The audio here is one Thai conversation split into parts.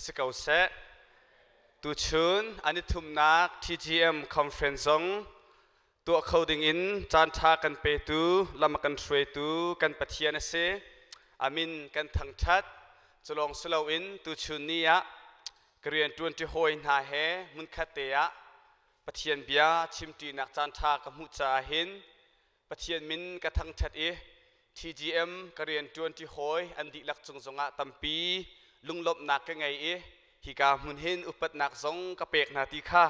สิเกาเซตูชุนอันนี้ทุมนัก TGM Conference ซงตัวเขาดิ่งอินจานทากันเปตูลำกันช่วยตูกันปะเทียนเสอามินกันทั้งชัดจะลองสลาวินตูชุนนี้อะเรียนจวนที่หอยนาเฮมุนคาเตียปะเทียนเบียชิมตีนักจานทากับมุจาหินปะเทียนมินกันทั้งชัดTGM กเรียนจวนที่หอยอันดีลักจงจงะตัมปีลุงลบนักกันไงฮิกามุนหินอุปนักจงกระเปกนาทีค่ะ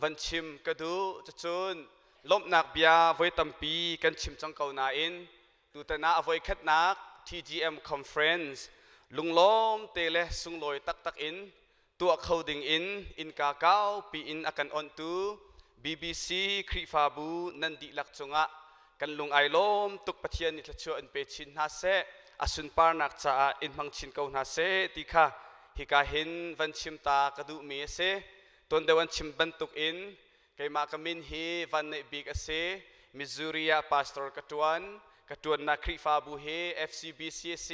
วันชิมกระดูจะจนลบนักเบียไว้ตัมปีกันชิมจังเกานาอินดูแต่นาไว้คัดนัก TGM Conference ลุงล้อมเตเลสุงลอยตักอินตัวเขาดิ่งอินกาเก้าปีอินอากันออนตู BBC ครีฟาบูนันดีลักจงะกันลุงไอล้อมตุกปะเทียนนิทชวนเปชินนาเซอสุนปานักจ่าอินมังชินเกานาเซติค่ะฮิกาหินวันชิมตากระดูมีเซต้นเดวันชิมบันตุกอินไกมากมินฮีวันในบิกเซมิซูริยาพาสตอร์กตวนนักครีฟาบูเฮ FCBCC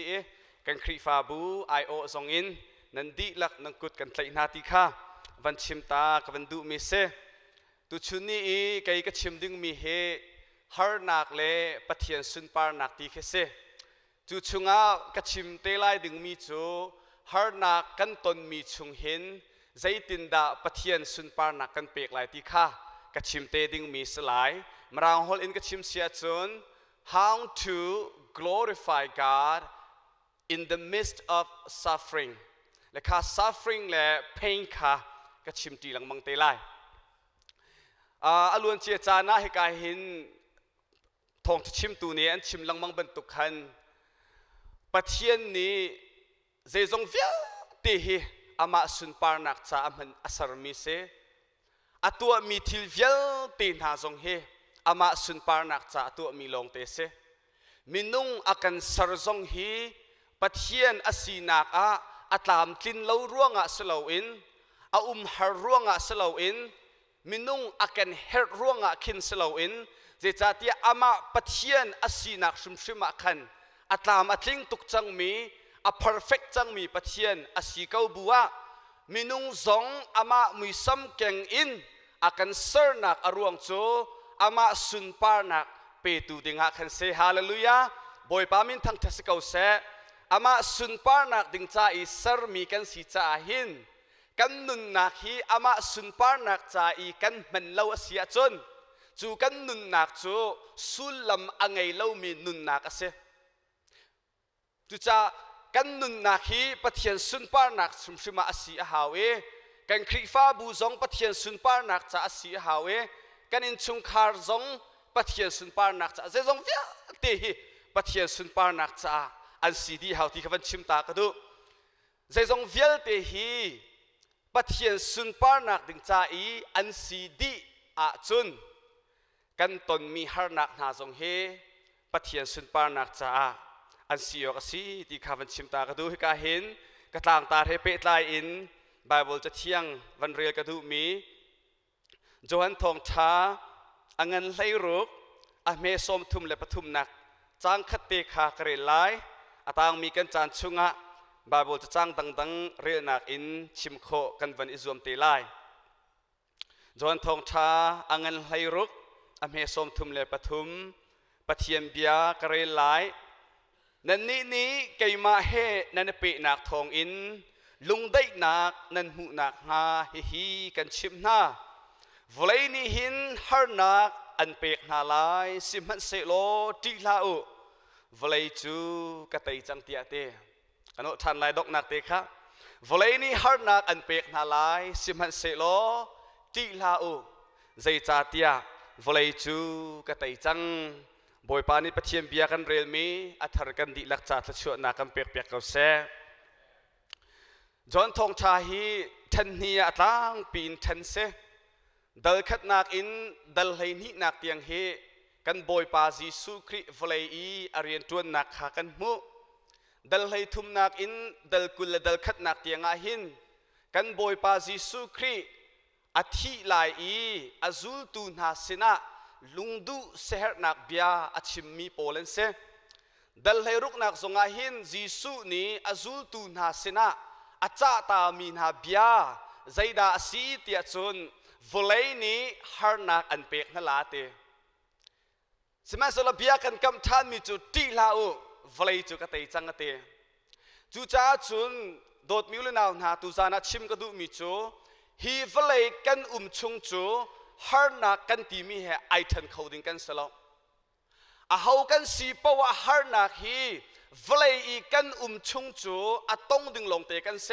กันครีฟาบู IO ซองอินนันดีลักนังกุดกันไตนาติค่ะวันชิมตากวันดูมีเซตุชุนนี้ไกกระชิมดึงมีเฮฮาร์นักเล่ปะเทียนสุนปานักตีเคเซจูชุงะกระชิมเตลัยดึงมีจูฮาร์นักกันตนมีชุงเห็นใจตินดาปะเทียนสุนปานักกันเปกไหลตีค่ะกระชิมเตดึงมีสลายมรางฮอลอินกระชิมเสียจน how to glorify God in the midst of suffering และค่ะ suffering และ pain ค่ะกระชิมตีหลังมังเตลัยอลวนเจียจานะให้กายหินทองชิมตัวนี้อันชิมลังมังบรรทุกขันปะเทียนนี้เจจงเวียตีฮีอามาสุนปานักจ่ามันอัศรมีเสอตัวมีทิลเวียตีนหาจงเฮอามาสุนปานักจ่าตัวมีลงเตเสมินุงอากันสรจงฮีปะเทียนอสีนักอาตามกินเล่าร่วงสลาวินหาร่วงสลาวินมินุงอากันเฮรร่วงคินสลาวินเจจาตีอามาปะเทียนอสีนักชุมขันอาตามทิ้งตุกจังมีperfect จังมีปะเทียนอสีเก้าบัวมินุงซงอามามุยซ้ำเก่งอินอากันเซอร์นักอรวงโจอามาสุนปานักเปตูดิงหักันเซฮาเลลูยาบอยปามินทั้งเทสเกาเซอามาสุนปานักดิงจ่าอีเซอร์มีกันสีจ่าหินกันนุนนักฮีอามาสุนปานักจ่าอีกันมันเล่าเสียจนจูกันนุนนักจูสุลลำอังไงเล่ามีนุนนักเสจูจ้ากันนุนนักฮีปะเทียนสุนปานักชุมอาศีฮาวเอกันครีฟ้าบูซงปะเทียนสุนปานักจ่าอาศีฮาวเอกันอินชุงคาร์ซงปะเทียนสุนปานักจ่าเจซงเวียเตฮีปะเทียนสุนปานักจ่าอันสีดีฮาวที่เขาวันชิมตากระดูเจซงเวียเตฮีปะเทียนสุนปานักดึงจ่าอีอันสีดีอาจุนกันตนมีฮาร์นักนาจงเฮปะเทียนสุนปานักจ่าอันสีออกสีที่ข้าวันชิมตากระดูให้กาเห็นกระต่างตาเทเปตไลอินไบเบิลจะเที่ยงวันเรียกระดูมีโจฮันทองช้าอังเงินไลรุกอเมซอมทุมและปทุมนักจางคัตเตคากระเรไลอาตางมีกันจานชุงะไบเบิลจะจางดังเรียนักอินชิมโคกันวันอิซวมเตไลโจฮันทองช้าอังเงินไลรุกอเมซอมทุมและปทุมปะเทียมเบียกระเรไลนั่นนี้เกี่ยมาเฮนั่นเปะนักทองอินลุงได้นักนั่นหูนักฮาฮีกันชิมนาวลัยนี่หินฮาร์นักอันเปกนาลายสิมันเซโลติลาอุวลัยจูกะไตจังเตียเตอันนั้นทันลายดอกนักเตค่ะวลัยนี่ฮาร์นักอันเปกนาลายสิมันเซโลติลาอุใจจ่าเตียวลัยจูกะไตจังบอยปานิปะเทียมเบียกันเรียลมีอัฐรกันดิลักจัดละชวนากันเปียกเปียกเขาเสจอนทองชาฮีทันเนียตั้งปีนทันเสดัลขัดนักอินดัลไหนี้นักเตียงเฮกันบอยปาจิสุคริฟลัยอีอารียนตวนนักหากันมุดัลไหทุมนักอินดัลกุลดัลขัดนักเตียงอาหินกันบอยปาจิสุคริอธิลายอีอาซุลตูนาเซนะลุงดูเสหนักเบียอาชิมมีโปเลนเซดัลไหรุกนักสงอาหินจิสุนี้อาซุลตูนาเซนะ อาจาตามีนาเบียใจดาสีเตียจุนวลัยนี้ฮาร์นักอันเป็กนั่นละเตสมัยสลบเบียกันกำท่านมีจุดตีลาววลัยจุกเตยจังเตจูจ้าจุนโดดมิวเลนาวนาตูจานาชิมกระดูมีจูฮีวลัยกันชงจูฮาร์นักกันตีมีเหไอทันเขาดิ้งกันสลบอาเฮากันสีปวะฮาร์นักฮีวลัยกันชงจูอาตงดึงลงเตกันเส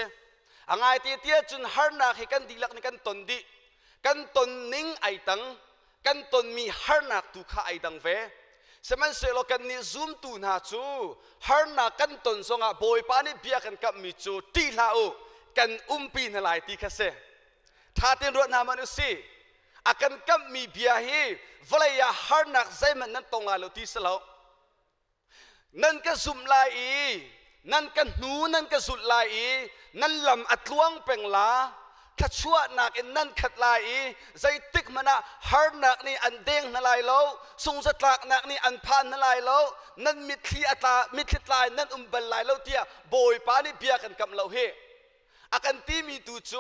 อ่างไอเตียจุนฮาร์นักให้กันดีลักในกันตนดีกันตนนิ่งไอตังกันตนมีฮาร์นักตุขาไอตังเวสมัยเสลกันนี่ซูมตูนาจูฮาร์นักกันตนสงะบอยปานี่เบียกันกับมีจูตีลาโอกันปีนหลายตีคเสถ้าเตียนรวดนามานุสีอากันกับมีเบียฮีวลัยฮาร์นักใจมันนั้นตรงลาโลตีสลาวนั่นก็ซุมลายนั่นก็หนูนั่นก็สุดลายนั่นลำอัดลวงเป็นลาขัดชั่วนักอินนั่นขัดลายใจติกมันนะฮาร์นักนี่อันเด้งนั่นลายแล้วทรงสตากนักนี่อันพานนั่นลายแล้วนั่นมิดที่อัตามิดที่ลายนั่นบันลายแล้วเตียโบยปานี่เบียกันกับเราเฮอากันที่มีตูโจ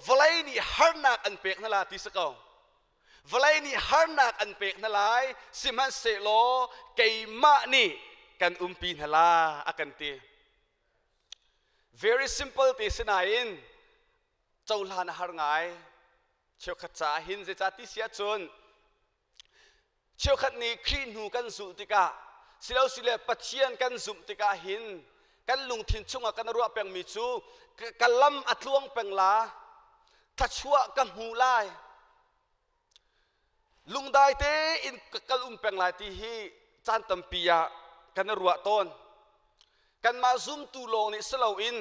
วลัยนี่ฮาร์นักอันเป็กนั่นลาที่สกาววลัยนี่ฮาร์นักอันเป็กนั่นลายสิมันเสโลเกยมานี่กันปีนลาอากันตี very simple ตีสนาอินเจ้าลานหาร์ไงเชี่ยวขัดจ่าหินเจจ่าที่เสียจนเชี่ยวขัดนี้คลีนหูกันสุติกาสิเลวสิเลปัจเจียนกันสุติกาหินกันลุงทินชุงกันรัวเปียงมิจูกันลำอัดลวงเปียงลาทัชวะกันหูลายลุงได้เตอินกันเปียงลายที่ฮีจานตัมปียากันรัวต้นกันมาซุ่มตูลงนี่สลาวอิน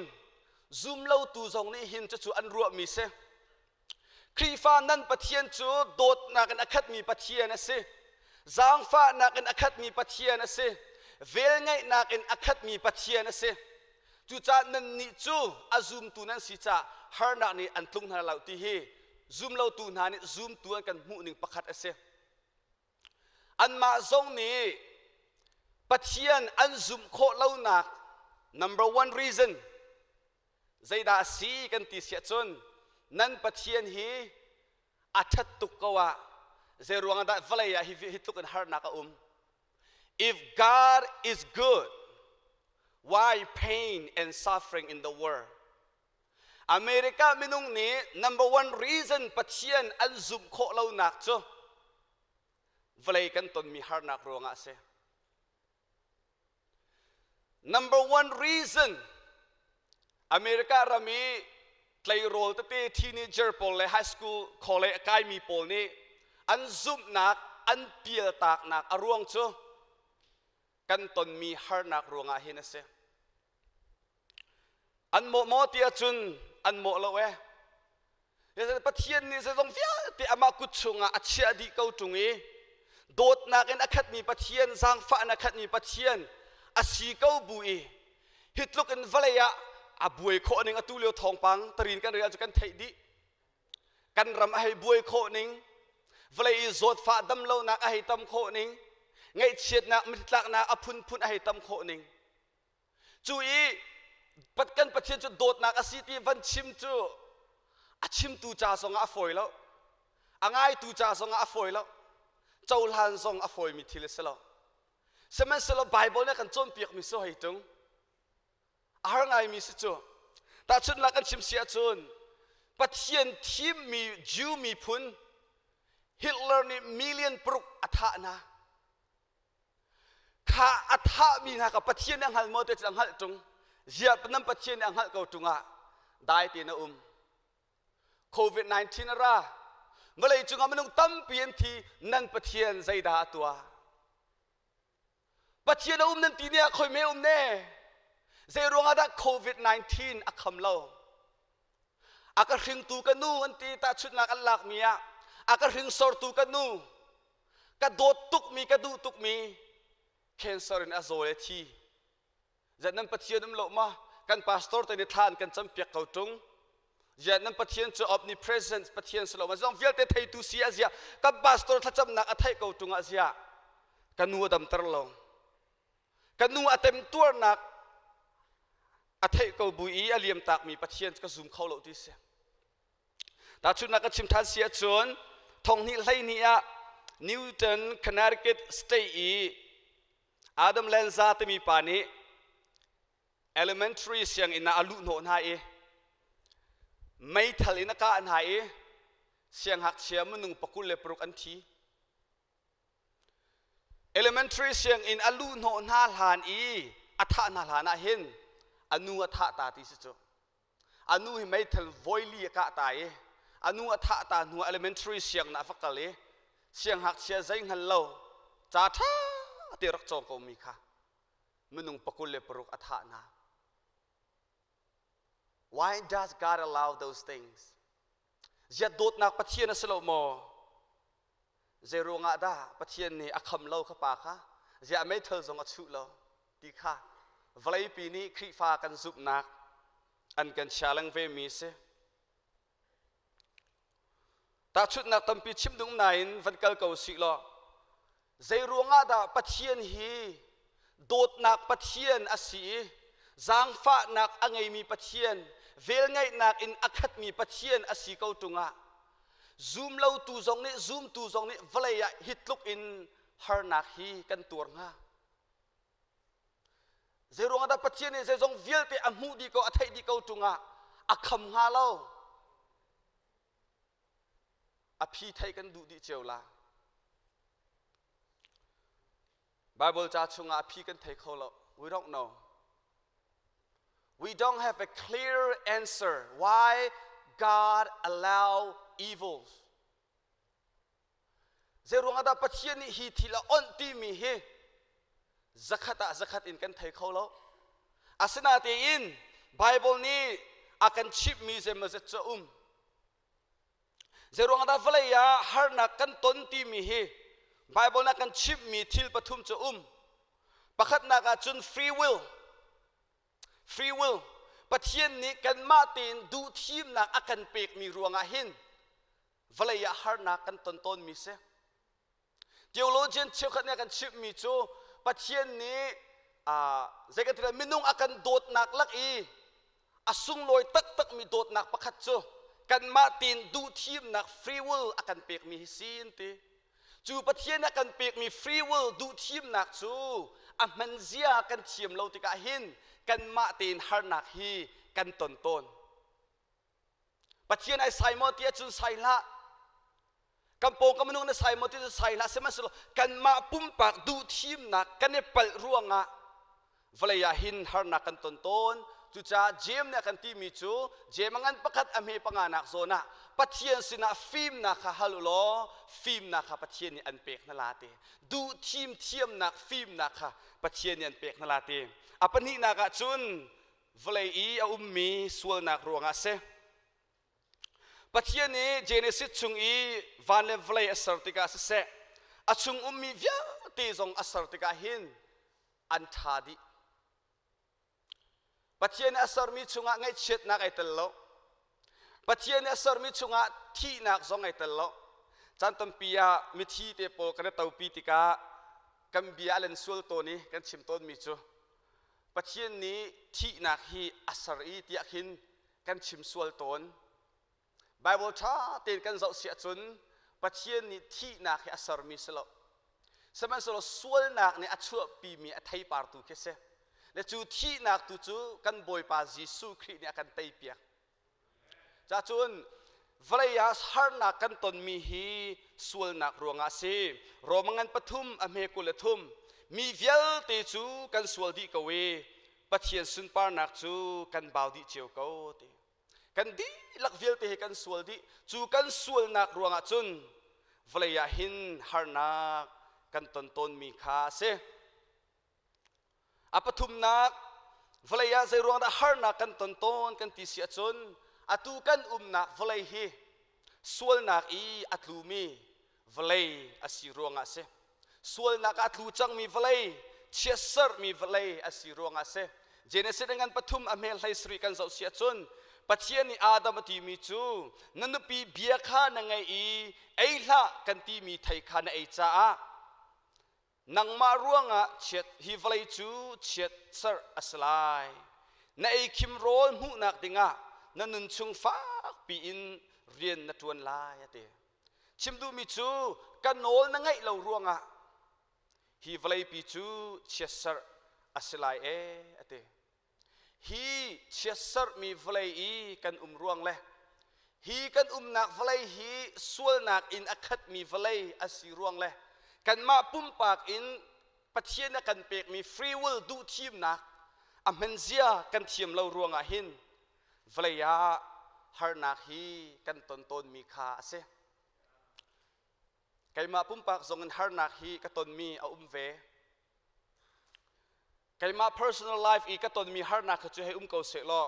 ซุ่มเล่าตูจงนี่หินจะจูอันรัวมีเสครีฟ้านั้นปะเทียนจูโดดนักอันอคัดมีปะเทียนนะเสจางฟ้านักอันอคัดมีปะเทียนนะเสเวลไงนักอันอคัดมีปะเทียนนะเสจูจ่านันนี่จูอาซุ่มตูนั้นสิจ่าฮาร์นักนี่อันตุงหาเหล่าที่เฮซุ่มเล่าตูนานี่ซุ่มตัวกันหมู่หนึ่งประคัดเสอันมาจงนี่ปะเทียนอันซุ่มโคเล่านัก number one reason ใจดาสีกันติเสียจนนั่นปะเทียนฮีอัฐตุกกว่าเจรวงดัดวลัยฮิตุกันฮาร์นักif God is good why pain and suffering in the world อเมริกามินุงนี้ number one reason ปะเทียนอันซุ่มโคเล่านักจ้ะวลัยกันตนมีฮาร์นักรวงอาเซnumber one reason อเมริการามีไลโรลตั้งแต่ teenager ปอลเลย high school college ใกล้มีปอลนี้อันซุ่มนักอันเปียตากนักอรวงจ้ะกันตนมีฮาร์นักรวงอาเฮนเซอันโมเตียจุนอันโมละเวเดี๋ยวปะเทียนนี่จะต้องเฟี้ยที่อามากุชงอาเชียดีเก้าจุงโดดนักอันอคัดมีปะเทียนจางฟ้าอันอคัดมีปะเทียนอาชีเก้าบุยฮิตลุกันวลัยอาบุยโคนึงอาตุเลียวทองปังตรินกันเรียจุกันเทดิกันรำให้บุยโคนึงวลัยจดฟ้าดำเล่านักให้ตำโคนึงไงเชียดนักมิตรลักนักอพุนพุนให้ตำโคนึงจุยปัดกันปะเทียนจุดโดดนักอาศิตีวันชิมจูอาชิมตูจ่าสงอาฝอยแล้วอ่างไอตูจ่าสงอาฝอยแล้วเจ้าลานสงอาฝอยมีทีเลสแล้วสมัยสลับไบเบิลเนี่ยกันจนเปียกมีโซ่ให้ตรงอาหารไงมีสิจูแต่ชุดนักกันชิมเสียจุนปะเทียนทีมมีจูมีพุนฮิตเลอร์นี่มิลเลียนปรุกอัฐานะข้าอัฐามีนะกับปะเทียนยังหันโมเดลยังหันตรงเจียบนั่นปะเทียนยังหันเก่าตรงอ่ะได้ตีนะโควิด-19 นะระเมื่อไรจุงมันต้องตั้มเปลี่ยนทีนั่นปะเทียนใจดาตัวปะเทียนนั่นทีเนี่ยคอยไม่แน่เจรวงอาดักโควิด-19 อักคำเล่าอากาศหิงตูกันนู่อันตีตาชุดนักอัลลักมีอะอากาศหิงสอร์ตูกันนู่กระโดดตุกมีกระดูตุกมีแคนเซอร์ในอโซเลทีจากนั้นปะเทียนนั่นหลบมากันพาสตอร์แต่ในทานกันจำเปียกเก่าตรงจากนั้นปะเทียนจะออฟนิเพรสเซนต์ปะเทียนสโลมันต้องเฟียลเตไทยตูเซียเซียกับพาสตอร์ถ้าจำนักอัฐัยเก่าตรงอาเซียกันนัวดำตรลงกันนัวเต็มตัวนัก a thei ko bui aliam tak mi pathian ka zoom kho lo ti se ta chuna ka chim than sia chon thong ni hlai ni a Newton Connecticut State i Adam Lanza te mi pani elementary siang ina alu no na e mai thalina ka an hai siang hak sia munung pakul le pruk an thi elementary siang in alu no na han i atha na lana hin anu atha ta ti se cho anu hi mai thal voili ka ta e anu atha ta nu elementary siang na fakale siang hak sia zai ngal lo cha tha ti rak chong ko mi kha munung pakul le pruk atha na. Why does God allow those things? Zia dot nak pathian na selo mo. Zero nga da pathian ni akham lo kha pa kha. Zia mai thel zong a chu lo. Ti kha. Vlai pi ni khri fa kan zup nak. An kan chalang ve mi se. Ta chut nak tampi chim dung nain van kal ko si lo. Zero nga da pathian hi dot nak pathian asi. Zang fa nak angai mi pathian vel ngai nak in akhat mi pathian asi ko tunga zoom lo tu zong ni zoom tu zong ni vleya hitluk in har nak hi kan tur nga zerong ada pathian ni ze zong vel te amu di ko athai di ko tunga akham nga lo aphi thai kan du di chewla Bible cha chunga aphi kan thai kho lo we don't know. We don't have a clear answer why God allow evils. Zerong ada pathian ni hi thila on ti mi he zakat in kan thai kho lo asana te in Bible ni akan chip mi ze ma cha zerong ada vleya har na kan ton ti mi he Bible na kan chip mi thil pathum cha pakhat na ka chun free will pathian ni kan ma tin du thim nak akan pek mi ruanga hin vleya har na kan ton ton mi se theologian chekhat na kan chip mi chu pathian ni zakatila minung akan dot nak lak i asung loi tak mi dot nak pakhat chu kan ma tin du thim nak free will akan pek mi sin ti chu pathian akan pek mi free will du thim nak chu aman zia kan thiam lo ti ka hin kan ma tin har nak hi kan ton ton pathian ai sai mo tia chun sai la kampong kamunung na sai mo tia sai la sema selo kan ma pumpak du thim nak kan ne pal ruanga vleya hin har nak kan ton ton chu cha jem na kan ti mi chu jemangan pakhat amhe panganak zona pathian sina film na kha halulo film na kha pathian ni an pek na late du thim thiam nak film na kha pathian ni an pek na late apani na ka chun vlei I a ummi sual nak ruanga se pathian ni Genesis chung I van le vlei asartika se achung ummi vya te zong asartika hin an thadi pathian asar mi chunga ngai chet nak ai tello pathian asar mi chunga thi nak zong ai tello chan tampia mi thi te pol kan tau pi tika kam bia len sul to ni kan chim ton mi chu pathian ni thi nak hi asar I ti akhin kan chim sual ton Bible tha ten kan zau sia chun pathian ni thi nak hi asar mi selo saman selo sual nak ni achu pi mi athai par tu ke se le chu thi nak tu chu kan boy pa Jesu Christ ni akan tai piak cha chun vleya har nak kan ton mi hi sual nak ruanga se romangan pathum ame kulathum mi vial te chu kan sual di ka we pathian sun par nak chu kan baw di cheu ko te kan di lak vial te kan sual di chu kan sual nak ruanga chun vleya hin har nak kan ton ton mi kha se apathum nak vleya zai ruang da har nak kan ton ton kan ti sia chun atu kan nak vlei hi sual nak I atlumi vlei asi ruanga se sual nak atlu chang mi vlei chesar mi vlei asi ruanga se Genesis dengan pathum amel hai sri kan zau sia chun pathian ni Adam ti mi chu nanupi bia kha na ngai I eila kan ti mi thai kha na ei cha a nang ma ruanga chet hi vlei chu chet sar aslai na ei kim rol mu nak dinga na nun chung fa pi in rian na tuan lai ate chim du mi chu kan nol na ngai lo ruanga hi vlai pi chu chesar asilai ate hi chesar mi vlai I kan ruang le hi kan nak vlai hi sual nak in akhat mi vlai asi ruang le kan ma pum pak in pathian na kan pek mi free will du team nak amenzia kan thiam lo ruanga hin vlaia har nak hi kan ton mi kha ase kai ma pum pak zong har nak hi ka ton mi a ve kai ma personal life I ka ton mi har nak chu he ko se lo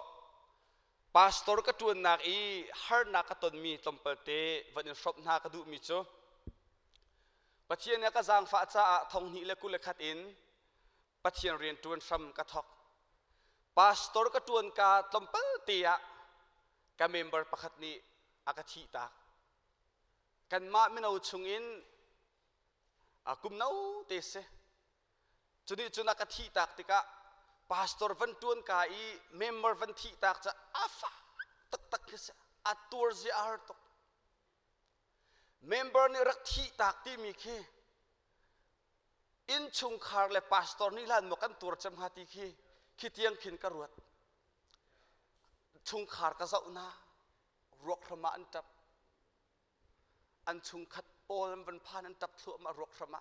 pastor ka tuan nak I har nak ka ton mi tompalte van shop na ka du mi chu pathian ya ka jang fa cha thong ni le ku le khat in pathian rian tuan sam ka thok pastor ka tuan ka tompal tia ka member pakhat ni akathi ta kan ma minau chungin akum nau te se chuni chuna ka thi tak tika pastor van tuan ka I member van thi tak cha afa tak tak se atur ji ar to member ni rak thi tak ti mi khi in chung khar le pastor ni lan mo kan tur cham hati khi tiang khin ka ruat chung khar ka zau na ruak rama an tap an chung khat pol van phan an tap thlu ma ruak rama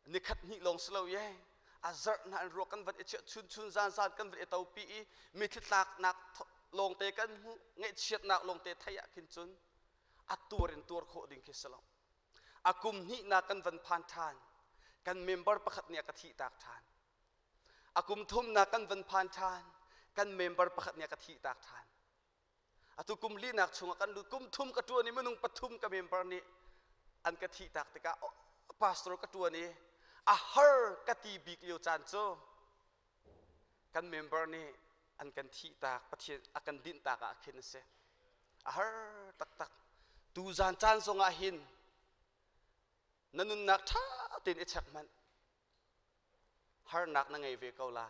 ni khat ni long slow ye azar na an ruak kan van e chun zan kan van e tau pi mi thak nak long te kan nge chiat nak long te thaya khin chun aturin tur kho ding khi salo akum ni na kan van phan than kan member pakhat ni ka thi tak than akum thum na kan van phan than kan member pakhat ni ka thi tak than atu kum li nak chunga kan lu kum thum ka tu ni menung pathum ka member ni an ka thi tak tika pastor ka tu ni a har ka ti big liu chan cho kan member ni an kan thi tak pathian akan din tak a khin se a har tak tak tu zan chan zonga hin nanun nak tha tin e chak man har nak na ngai ve kaula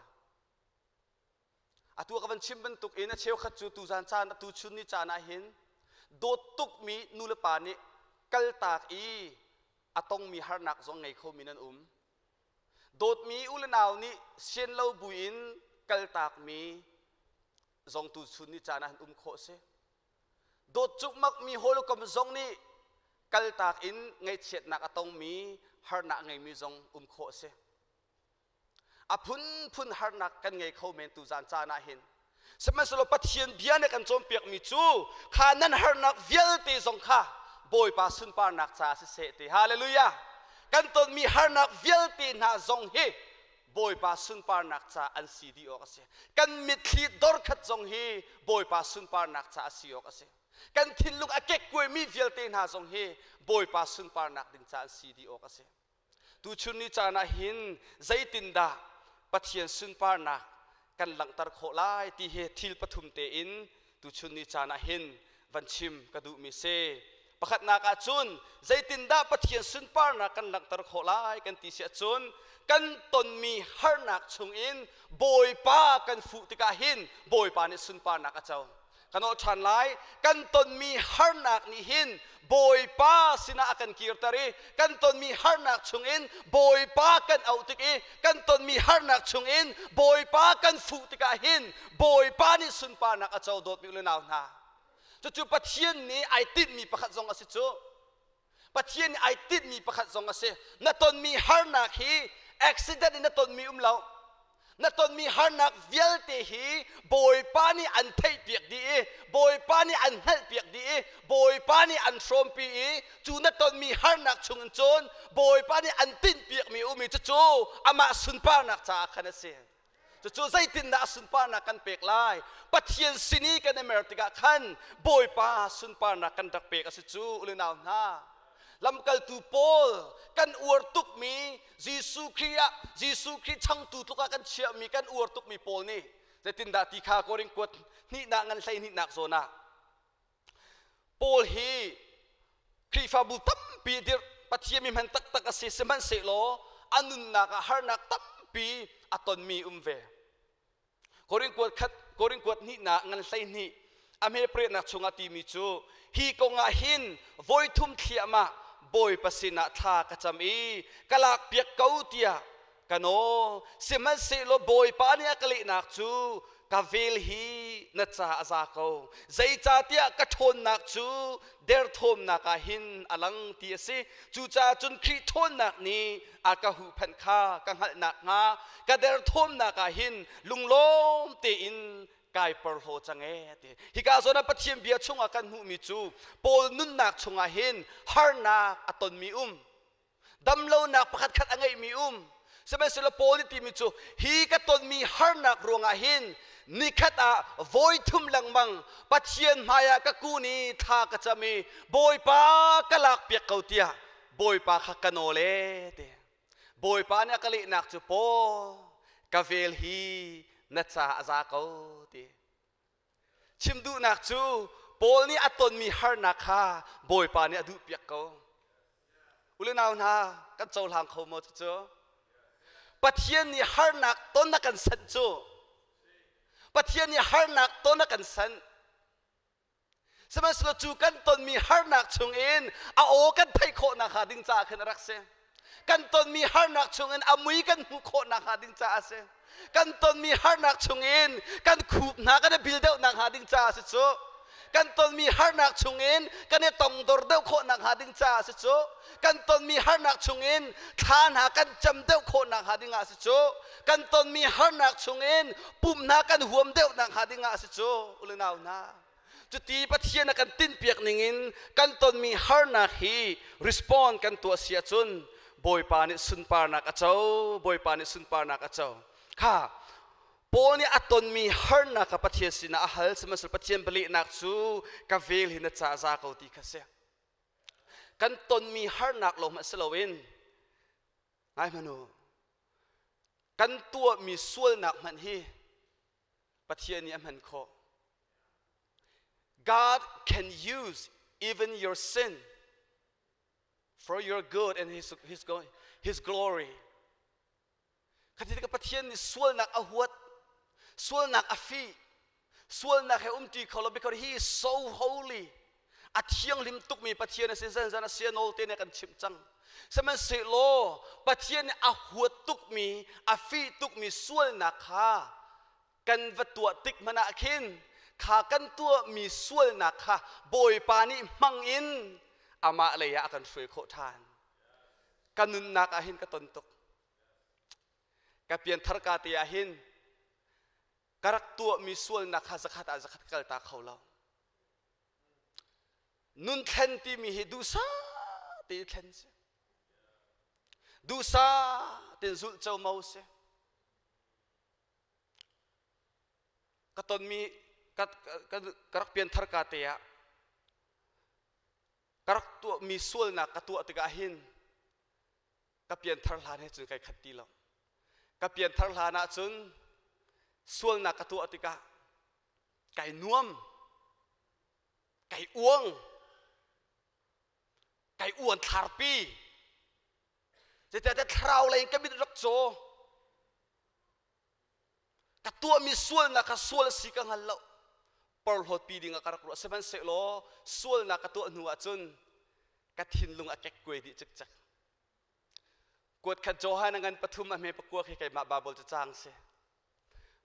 atu ka van chim ban tuk ina cheu khat chu tu zan chan tu chun ni chana hin do tuk mi nula pa ni kal tak I atong mi har nak zong ngai kho minan dot mi ulanaw ni sen lo buin kal tak mi zong tu chun ni chana han kho se dot chuk mak mi holo kam zong ni kal tak in ngai chet nak atong mi har nak ngai mi zong kho se phun har nak kan ngai kho men tu zan cha na hin seman solo pathian bian kan chom piak mi chu khanan har nak vial te zong kha boy pa sun par nak cha se te hallelujah kan ton mi har nak vial te na zong he boy pa sun par nak cha an si di ok ase kan mitli dor khat zong he boy pa sun par nak cha si ok ase kan thilung akek kwe mi vial te na zong he boy pa sun par nak ding cha si di ok ase tu chun ni cha na hin zaitin da pathian sun par nak kan lang tar kho lai ti he thil pathum te in tu chun ni cha na hin van chim ka du mi se pakhat na ka chun zaitin da pathian sun par nak kan lang tar kho lai kan ti sia chun kan ton mi har nak chung in boy pa kan fu ti ka hin boy pa ni sun par nak a chau kano than lai kan ton mi har nak ni hin boy pa sina akan kirtari kan ton mi har nak chung in boy pa kan autik I kan ton mi har nak chung in boy pa kan fu ti ka hin boy pa ni sun pa nak a chau dot mi ulenaw na chu pathian ni ai tit mi pakhat zong ase chu pathian ni ai tit mi pakhat zong ase na ton mi har nak hi accident na ton mi lau na ton mi har nak vial te hi boy pa ni an thei piak di boy pa ni an hal piak di boy pa ni an shom pi chu na ton mi har nak chung chon boy pa ni an tin piak mi chu ama sun pa nak cha khana se chu zai tin na sun pa na kan pek lai pathian sini kan america khan boy pa sun pa na kan dak pek ase chu ulenaw na lamkal tu pol kan uar tuk mi jisu khri chang tu tuka kan chia mi kan uar tuk mi pol ni zetin da ti kha koring kot ni na ngan sai ni nak zona pol hi khri fa bu tam pi dir pathian mi man tak tak ase seman se lo anun na ka har nak tam pi aton mi ve โกริงกวดนี่นะงันไซนี่อเมเปรนักชงอาติมิจูฮีกงอาหินโวยทุ่มเขียมาบอยปัสินาทากระจำอีกลากเปียกเกาเตียกันโอสิมันสิโลบอยปานี่กลินักจูกาเวลฮีนัจาอาซาโกใจจ่าเตียกระทนนักจูเดร์ทมนักหินอลังเตียสิจูจ่าจุนคริทนนักนี้อากาหูพันคากังหัดนักงากระเดร์ทมนักหินลุงล้มเตียนกายปรโลจังเอติฮิกาโซนับปะเทียมเบียชงอากันหูมิจูปอลนุนนักชงอาหินฮาร์นักอตนมีดำโลนักประคัดขัดอังไงมีสมัยสิลปอลิติมิจูฮีกตนมีฮาร์นักรวงอาหินนิคัตอาโวยทุ่มลังมังปะเทียนมายากะกูนีทากะจะมีบอยปากะลักเปียกเกาเตียบอยปาขักกันโอเลเตบอยปาเนี่ยกะลินักจูโปกาเวลฮีนัจาอาซาเกาตีชิมดูนักจูปอลนี่อัตนมีฮาร์นักฮาบอยปานี่ดูเปียกเกาอุลนาวนากันโจลางเขาหมดจูปะเทียนนี่ฮาร์นักต้นนักกันสันจูปะเทียนนี่ฮาร์นักต้นนักกันสันสมัยสลจูกันต้นมีฮาร์นักชงเอ็นอาโอกันไทยโคนักฮาดิงจ่าขึ้นรักเซกันต้นมีฮาร์นักชงเอ็นอามุยกันมุโคนักฮาดิงจ่าเซกันต้นมีฮาร์นักชงเอ็นกันคูบนักกันบิลเดวนักฮาดิงจ่าสิโซกันต้นมีฮาร์นักชงเอ็นกันเนี่ยตองดอร์เดวโคนักฮาดิงจ่าสิโซกันต้นมีฮาร์นักชงเอ็นทานหากันจำเดวโคนักฮาดิงอาสิโซกันต้นมีฮาร์นักชงเอ็นปุ่มนักกันห่วมเดวนักฮาดิงอาสิโซอุลนาวนาจุดที่ปะเทียนกันตินเปียกนิงินกันต้นมีฮาร์นักฮีรีสปอนกันตัวเสียจุนบอยปานิสุนปานักเจ้าบอยปานิสุนปานักเจ้าค่ะปอนี่อัตนมีฮาร์นักปะเทียสินะฮัลสมัยปะเทียนบลินักจูกาเวลหินจ่าซาเขาตีกันเสียกันต้นมีฮาร์นักลงมาสลาวินไอ้มโนกันตัวมีส่วนหนักมันฮีปะเทียนี่มันโค God can use even your sin for your good and His glory ขันที่กับปะเทียนนี่ส่วนหนักอาหัวส่วนหนักอาฟีส่วนหนักให้ตีเขาเรา because He is so holy อาเทียงลิมตุกมีปะเทียนในเส้นเส้นเสียโนลเตนกันชิมจังสมัยเสโลปะเทียนอาหัวตุกมีอาฟีตุกมีส่วนหนักค่ะกันวัตถุติกมันอาคินขากันตัวมีส่วนหนักค่ะบอยปานี่มังอินอามาเลยอากันช่วยโคทานกันนุนนักอาหินกตนตุกกับเปลี่ยนทรกาติอาหินกรักตัวมีส่วนหนักค่ะสักขัดอาสักขัดกัลตาเขาเรานุนเทนที่มีดูซาตีเทนเสดูซาตีนสุดเจ้าเมาเสกตนมีกรักเปลี่ยนทรกาติยากรักตัวมีส่วนหนักกับตัวติกาหินกับเปลี่ยนทรลาเนี่ยจนไกลขัดตีเรากับเปลี่ยนทรลานะจนส่วนหนักกับตัวติกาไก่นวมไก่อ้วงไก่อ้วนทาร์ปีจะทราวอะไรก็ไม่รักโจกับตัวมีส่วนหนักกับส่วนสิกังหันเราปอลหดปีดิ่งกับกระรักสมันเสลอส่วนหนักกับตัวหนูจนกัดหินลุงอาเก็กกวยดิจักกวดขัดโจฮานังปฐุมอเมปกัวให้ไก่มาบาบลจะจางเส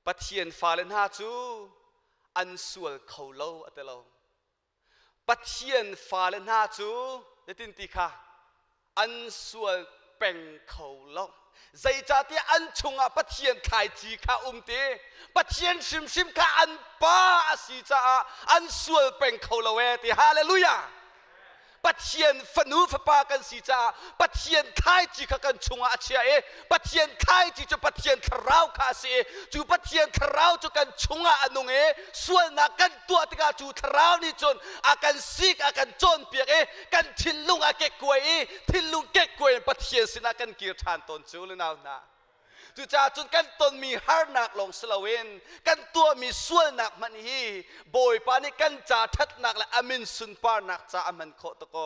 ปะเทียนฟาเลนฮาจูอันส่วนเขาเล่าอัตเราปะเทียนฟาเลนฮาจูเดตินติค่ะอันส่วนเป็นเขาเล่าใจจ่าที่อันชงอ่ะปะเทียนไทยจีค่ะเตปะเทียนชิมค่ะอันป้าสีจ่าอันส่วนเป็นเขาเล่าเวติฮาเลลูยาปะเทียนฝนูฝปากันสีจ่าปะเทียนไทยจีค่ะกันชงอ่ะเชียปะเทียนไทยจีจะปะเทียนทราวคาเสจูปะเทียนทราวจูกันชงอ่ะนุงส่วนนักกันตัวติกาจูทราวนี่จนอากันซิกอากันจนเปียกกันทินลุงอาเก็กกวยทินลุงเก็กกวยปะเทียนสินะกันเกียร์ทานตนจูหรือนาวนาจูจ่าจนกันตนมีฮาร์นักลงสลาเวนกันตัวมีส่วนหนักมันฮีโบยปานี่กันจ่าทัดหนักและอามินสุนปานักจ่าอามันโคตโก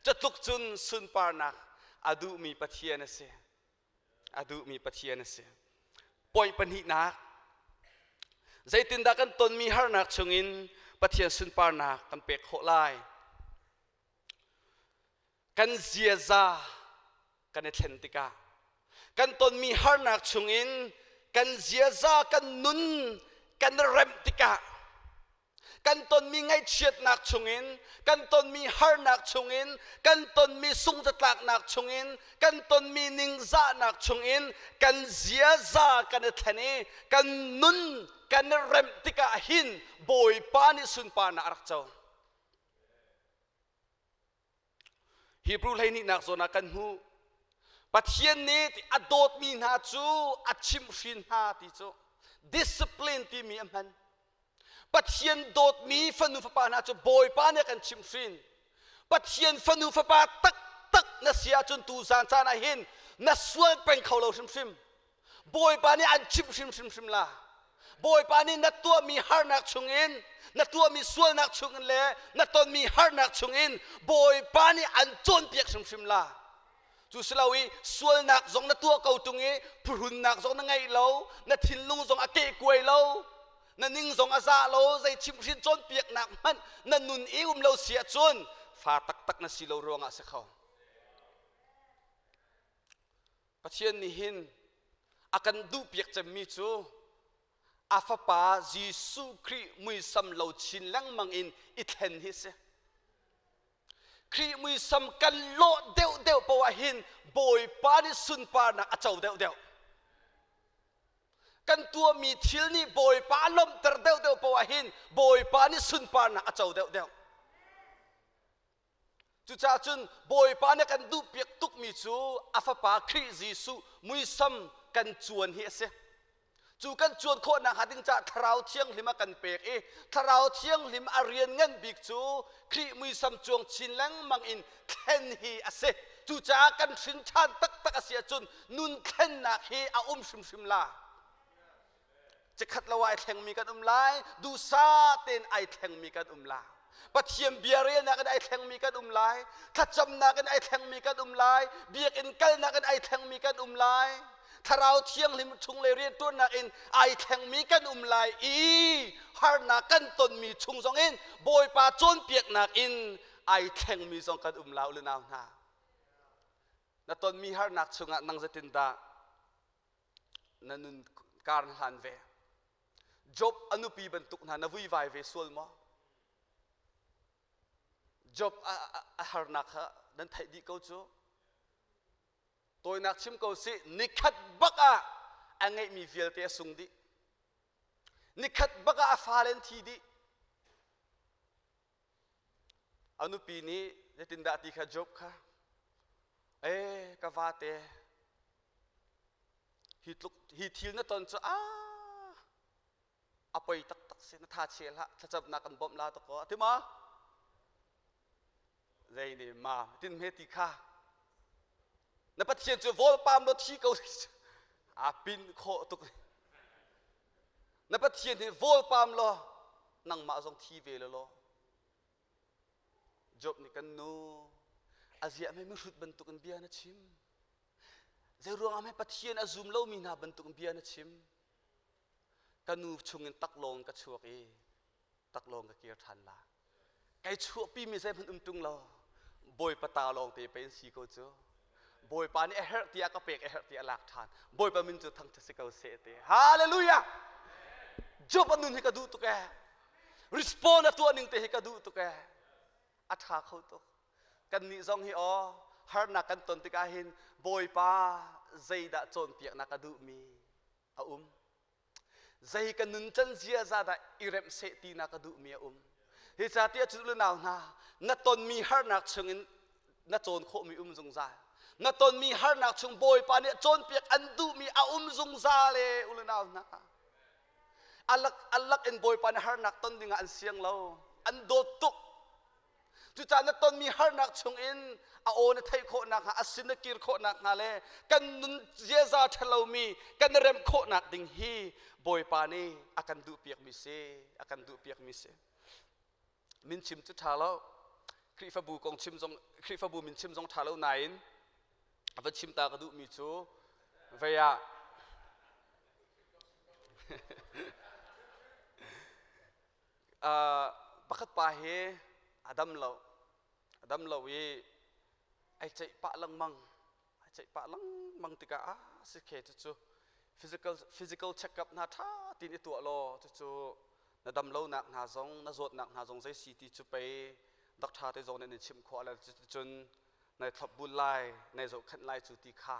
จะตุกจุนสุนปานักอาดูมีปะเทียนเสอาดูมีปะเทียนเสปอยปัญหินัก ใจตินดากันตนมีฮาร์นักชงอินปะเทียนสุนปานักกันเป็กโคไลกันเจียซากันเอเทนติกากันตนมีฮาร์นักชงอินกันเจียซากันนุนกันเรมติกากันตนมีไงเฉียดนักชงอินกันตนมีฮาร์นักชงอินกันตนมีสุงตะตักนักชงอินกันตนมีนิงซานักชงอินกันเจียซากันเอเทนีกันนุนกันเรมติกาหินบอยปานิสุนปานารักเจ้าฮีบรูไลนี่นักโซนักันหูปัทเทียนนี้ที่อดดมีนาจูอัดชิมชินหาติจู discipline ที่มีอันนั้นปัทเทียนโดดมีฟันุฟปานาจูบอยปาเนี่ยกันชิมชินปัทเทียนฟันุฟปาตักตักนัสยาจนตูซานจานาหินนัสวลเป็นเขาเราชิมชิมบอยปาเนี่ยอันชิมชิมชิมชิมละบอยปานี่นัตัวมีฮาร์นักชงอินนัตัวมีส่วนนักชงอินเล่นัตนมีฮาร์นักชงอินบอยปานี่อันจนเปียกชิมชิมละจูสลาวีส่วนนักจงนัตัวเก่าตรงนี้พรุนนักจงนั่งไงเรานัทินลุงจงอาเกกวยเรานันิ่งจงอาซาเราใจชิมชิมจนเปียกหนักมันนันุนอิวมเราเสียจนฟ้าตักตักนัสิเรารวงอาเสเขาประเทศนี้หินอากันดูเปียกจะมีจูอาฟปาจีสุครีมุยซัมเหลาชินลังมังอินอิเทนฮิเซครีมุยซัมกันโลเดวเดวปวะหินบอยปานิสุนปานักอาเจ้าเดวเดวกันตัวมีทิลนี่บอยปาลมตรเดวเดวปวะหินบอยปานิสุนปานักอาเจ้าเดวเดวจุจ้าจุนบอยปานี่กันดูเปียกตุกมีจูอาฟปาครีจีสุมุยซัมกันจวนฮิเซจูกันจวนโคนักหาดิงจะทราวเที่ยงลิมากันเปกทราวเที่ยงลิมอาเรียนเงินบิกจูครีมุยซัมจวงชินแรงมังอินเทนฮีอาเซจูจ้ากันชินชานตักตักอาเซียจุนนุนเทนนักฮีอาชิมชิมลาจะขัดละวายแทงมีกันลายดูซาเตนไอแทงมีกันลาปัทเทียมเบียเรียนักกันไอแทงมีกันลายถ้าจำนักกันไอแทงมีกันลายเบียกอินกัลนักกันไอแทงมีกันลายถ้าเราเที่ยงลิมชุงเลยเรียนตัวนักอินไอแทงมีกันลายฮาร์นักกันตนมีชุงสองอินบอยปาจนเปียกนักอินไอแทงมีสองกันลายหรือนาวนาณตนมีฮาร์นักชุงนังจะตินดานันุนการหันเวจบอนุปีบรรทุกนานาวิวายเวส่วนมอจบฮาร์นักนั่นไทยดีเขาจูตัวนักชิมเขาสินิคัดบักอันไงมีเวลเตะสุงดีนิคัดบักฟาเลนทีดีอนุปีนี้จะตินดาติขจบค่ะกะวาเตฮิทิลนั่นตอนจะไปตักตักเสนท่าเชียละถ้าจับนักกันบ่มลาตะกอที่มาใจนี่มาตินเมติค่ะนับปัจเจียนจะวอลปามรถที่เขาปินโคตุกนับปัจเจียนที่วอลปามล้อนั่งมาส่งทีวีเลยล้อจบนี่กันนู้อาเซียไม่รู้บรรทุกกันเบียร์นะชิมจะรวงอะไรปัจเจียนอาซุมเล่ามีนาบรรทุกกันเบียร์นะชิมกันนูชงเงินตักลงกับชัวร์ตักลงกับเกียร์ทันละไก่ชัวปีมีใจพันตุงเราบอยปะตาลองตีเป็นสีเขาเจอบอยปานี่เฮร์ตียก็เปกเฮร์ตียหลักฐานบอยปามินจุดทั้งที่เขาเสียตีฮาเลลูยาจบอันนู้นให้กระดูตุกแกรีสปอนด์ตัวหนึ่งเตะให้กระดูตุกแกอัฐาเขาตุกกันนี่ซองฮีอ๋อฮาร์นักกันตนติกาหินบอยปาใจด่าโจนเปียกนักกระดูมีใจกันนุนจันเจียซาดาอิเรมเซตีนักดูมีเฮซาตีจุดลุนาวนาณตนมีฮาร์นักชงณโจนโคมีจงซาณตนมีฮาร์นักชงบอยปาเนี่ยโจนเปียกอันดูมีจงซาเลยอุลนาวนาอัลลักเอ็นบอยปาเนี่ยฮาร์นักต้นดิ่งอันเสียงเราอันโดตุกจุดจานณตนมีฮาร์นักชงโอนไทยโคนักอาศินกิรโคนักนาเลกันนุนเจซาทะเลมีกันเริ่มโคนักดิ่งฮีบอยปานี่อากันดูเปียกมิเซอากันดูเปียกมิเซมินชิมจุดทาแล้วคริฟบูกองชิมจงคริฟบูมินชิมจงทาแล้วไหนวันชิมตากระดูมิจูเวีย bakat pahe Adam lo ye ai chạy pa lang mang tika si khe chu physical check up na tha tin i tu lo chu na dam lo nak na zong na zot nak na zong zai city chu pe dak tha te zong ne chim kho la chun nai thap bul lai nai zo khan lai chu ti kha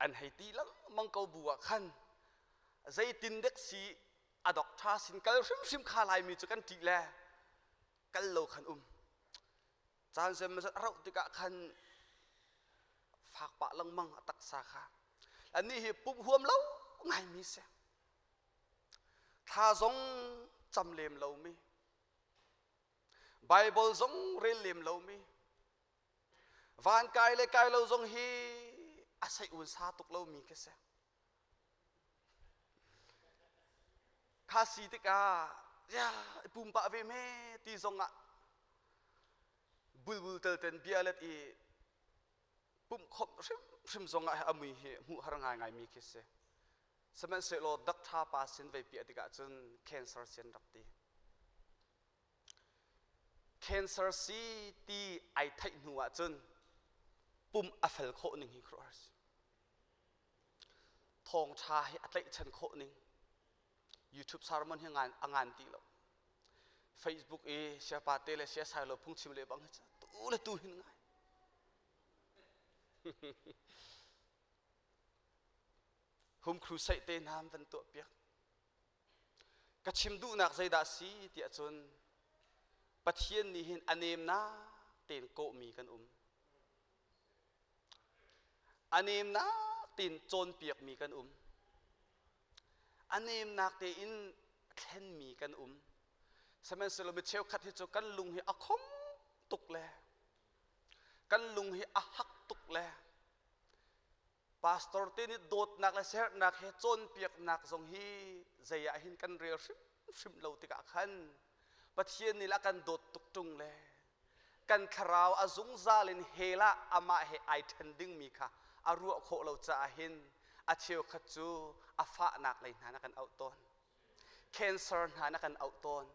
an hai ti lang mang ko buwa khan zai tin dek si adok tha sin kal sim kha lai mi chu kan ti le kal lo khan chan sem sa rau ti ka khan phak pa lang mang atak sa kha ani hi pup huam lo ngai mi se tha zong cham lem lo mi Bible zong re lem lo mi van kai le kai lo zong hi asai un sa tuk lo mi ke se kha si ti ka ya pum pa ve me ti zong a bulbul tel ten bialet i pum khop sim zong a amui hi mu har ngai mi ke se semen se lo dak tha pa sin ve pi atika chun cancer sen rak ti cancer si ti ai thai nuwa chun pum afel kho ning hi cross thong tha hi atlai chan kho ning YouTube sermon hi angan ti lo Facebook e share pa te le share sai lo phung chim le bang cha tu le tu hin ngai hum crusade te nam van to piak ka chim du nak zai da si ti chun pathian ni hin anem na ten ko mi kan anem na tin chon piak mi kan anem nak te in thlen mi kan samen selo mi cheu khat hi chu kan lung hi akhom tuk le kan lung hi a hak tuk le pastor te ni dot nak la ser nak he chon piak nak zong hi zaya hin kan rel sim lo ti ka khan pathian ni la kan dot tuk tung le kan kharau azung zalin hela ama he ai thending mi kha aru kho lo cha hin a cheu khat chu a fa nak lai na kan auton cancer na kan auton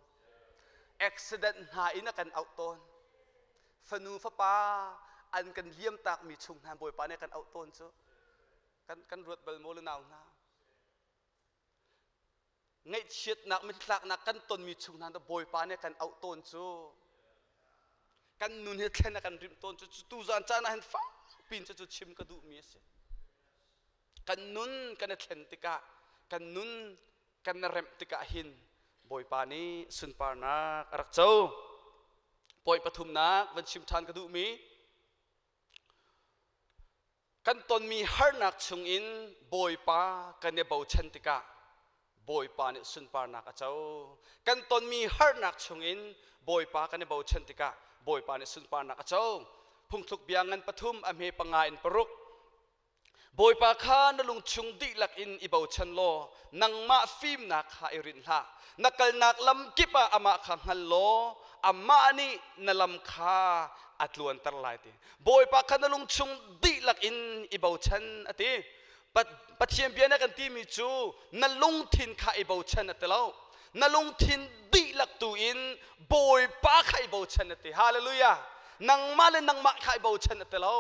accident na ina kan auton fanu fa pa an kan liam tak mi chung han boy pa ne kan auton chu kan ruột bel mo le naw na ngai chiat nak mi tlak nak kan ton mi chung nan da boy pa ne kan auton chu kan nun he thlen kan rim ton chu tu zan cha na han fa pin chu chim ka du mi se kan nun kan thlen tika kan nun kan rem tika hin boy pa ni sun par na rak chau boy pathum na van chim than ka du mi kan ton mi har nak chung in boy pa kan ne bau chen tika boy pa ni sun par na ka chau kan ton mi har nak chung in boy pa kan ne bau chen tika boy pa ni sun par na ka chau phung thuk biangan pathum am he panga in paruk boy pa kha na lung chung di lak in i bau chen lo nang ma phim na kha irin ha nakal nak lam kipa ama kha ngal lo ama ni na lam kha atluan tar lai ti boy pa kha na lung chung di lak in i bau chen ati pathiam biana kan ti mi chu na lung thin kha i bau chen atelo na lung thin di lak tu in boy pa kha i bau chen ati hallelujah nang ma le nang ma kha i bau chen atelo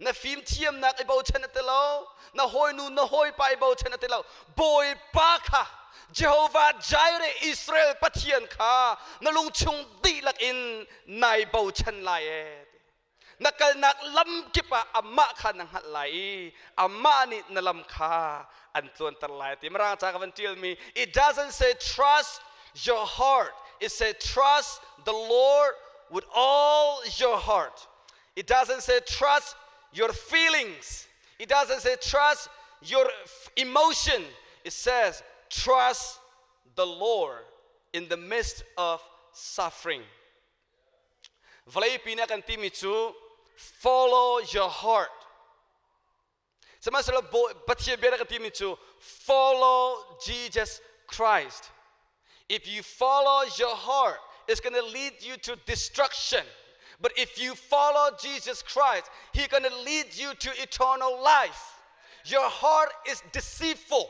na phim thiam nak i bau chen atelo na hoi nu na hoi pa i bau chen atelo boy pa kha Jehovah Jireh Israel pathian kha na lung chung di lak in nai bau chen lai e nakal nak lam kipa amma kha nang hat lai amma ni na lam kha an tlon tar lai ti marang cha kan tell me it doesn't say trust your heart it says trust the Lord with all your heart it doesn't say trust your feelings it doesn't say trust your emotion it says trust the Lord in the midst of suffering Valai pina kan ti mi chu follow your heart sama sala bathia bera kan ti mi chu follow Jesus Christ if you follow your heart it's going to lead you to destruction but if you follow Jesus Christ he's going to lead you to eternal life your heart is deceitful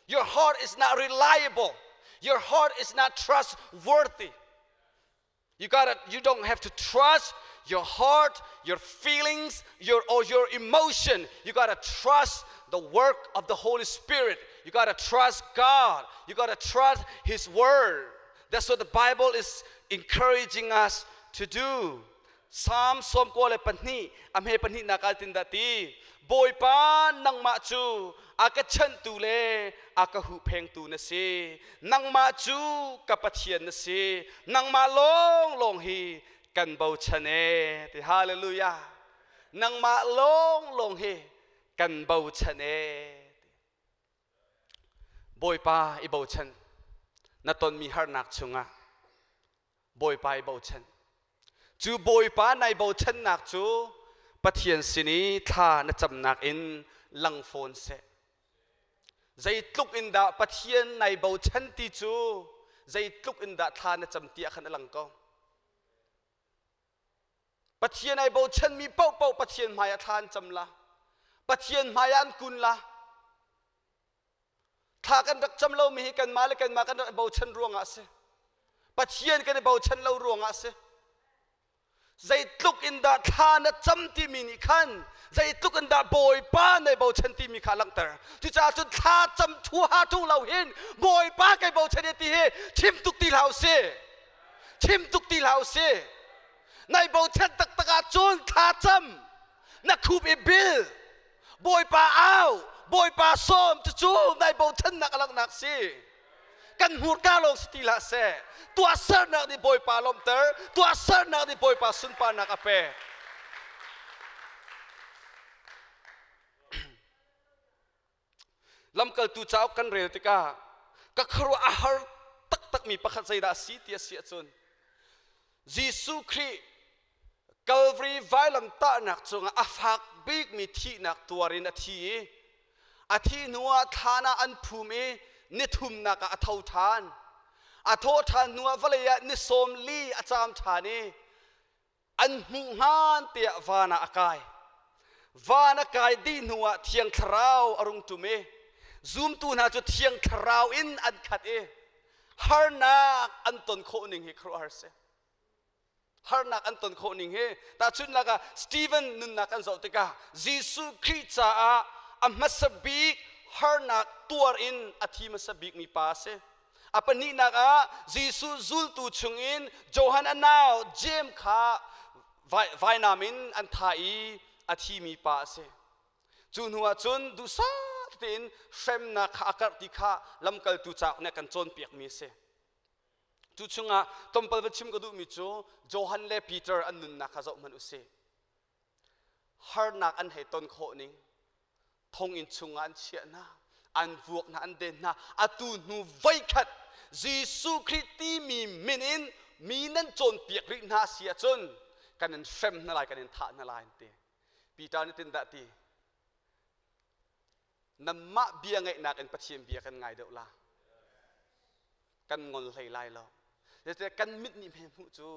your heart is not reliable Your heart is not trustworthy. You don't have to trust your heart, your feelings, your emotion. You gotta trust the work of the Holy Spirit. You gotta trust God. You gotta trust His Word. That's what the Bible is encouraging us to do. Psalm som ko le panhi amhe panhi nakal tindati boy pa nang ma chu aka chan tu le aka hu pheng tu na se nang ma chu kapathian na se nang ma long hi kan bau chane ti hallelujah nang ma long hi kan bau chane boy pa I bau chan na ton mi har nak chunga boy pa I bau chanจูบอยป้าในบ่าวชันนักจูปะเทียนสินีท่านะจำนักอินลังโฟนเสใจตุกอินดาปะเทียนในบ่าวชันตีจูใจตุกอินดาท่านะจำเตียขันลังก็ปะเทียนในบ่าวชันมีเป้าปะเทียนมายาทานจำละปะเทียนมายานกุลละท่ากันรักจำเรามีกันมาเลยกันมากันบ่าวชันรวงอาเสปะเทียนกันในบ่าวชันเรารวงอาเสใจตุกอินดาทานะจำที่มีนิคันใจตุกอินดาบอยป้าในบ่าวชันที่มีขาลังเตอร์ที่จะจนทาจำทัวหาทุเราเห็นบอยป้าไก่บ่าวชันที่เฮชิมตุกตีเหล่าเสชิมตุกตีเหล่าเสในบ่าวชันตักตะกาจนทาจำนักคูบอิบิลบอยป้าอ้าวบอยป้าส้มจู่ในบ่าวชันนักลังนักเสกันหูก้าลงสติละเสตัวเสิร์นักดิบอยปาลมเตอร์ตัวเสิร์นักดิบอยปาสุนปานักอเปลำเกิดตูเจ้ากันเร็วติกาก็ครัวอาหารตักมีประคัตใจดาสีเตียเสียจนยิสุครีกัลวรีไวลัมตานักจงอาฟักบิกมีที่นักตัวรินอาทีอาทีนัวทานาอันภูมินิทุมนักอาทาวทานอาโททานนัววะเลยนิสมลีอาจามทานีอันมุงานเตียวานาอากายวานาอากายดีนัวเทียงคราวอรุงตุเมซูมตูน่าจะเทียงคราวอินอันขัดฮาร์นักอันต้นโคนิงเฮครัวฮาร์เซฮาร์นักอันต้นโคนิงเฮแต่ชุดนักสตีเวนนุนนักอันสาวติกายิสุคริสต์จ้าอัมมัสบิกฮาร์นักตัวอินอาทิมัสบิกมีปาเซอปนินักยิสุซุลตูชุงอินโจฮันอันนาวเจมขาไวนามินอันทายอาทิมีปาเซจุนหัวจุนดูซาตินเฟมนักอากาศติขาลำกัลตูจากเนี่ยกันจนเปียกมีเซจุชุงตมปลวชิมก็ดูมิจูโจฮันเลปีเตอร์อันนุนนักข้าเจ้ามันอุเซฮาร์นักอันเหตุต้นโคนิงทงอินชุงอันเชียนะอันวกนะอันเดนนะอาตูนูไว้ขัดยิสุคริสต์มีมินินมีนั่นจนเปียกรินาเสียจนกันนั้นเฟมนั่นไรกันนั้นท่านั่นไรเตปีตานี่ตินดาตีน้ำมะเบียงไงนักอันปะเทียมเบียกันไงเดี๋ยวละกันงอนไหลไหลแล้วเดี๋ยวกันมิดนี่เมหูจู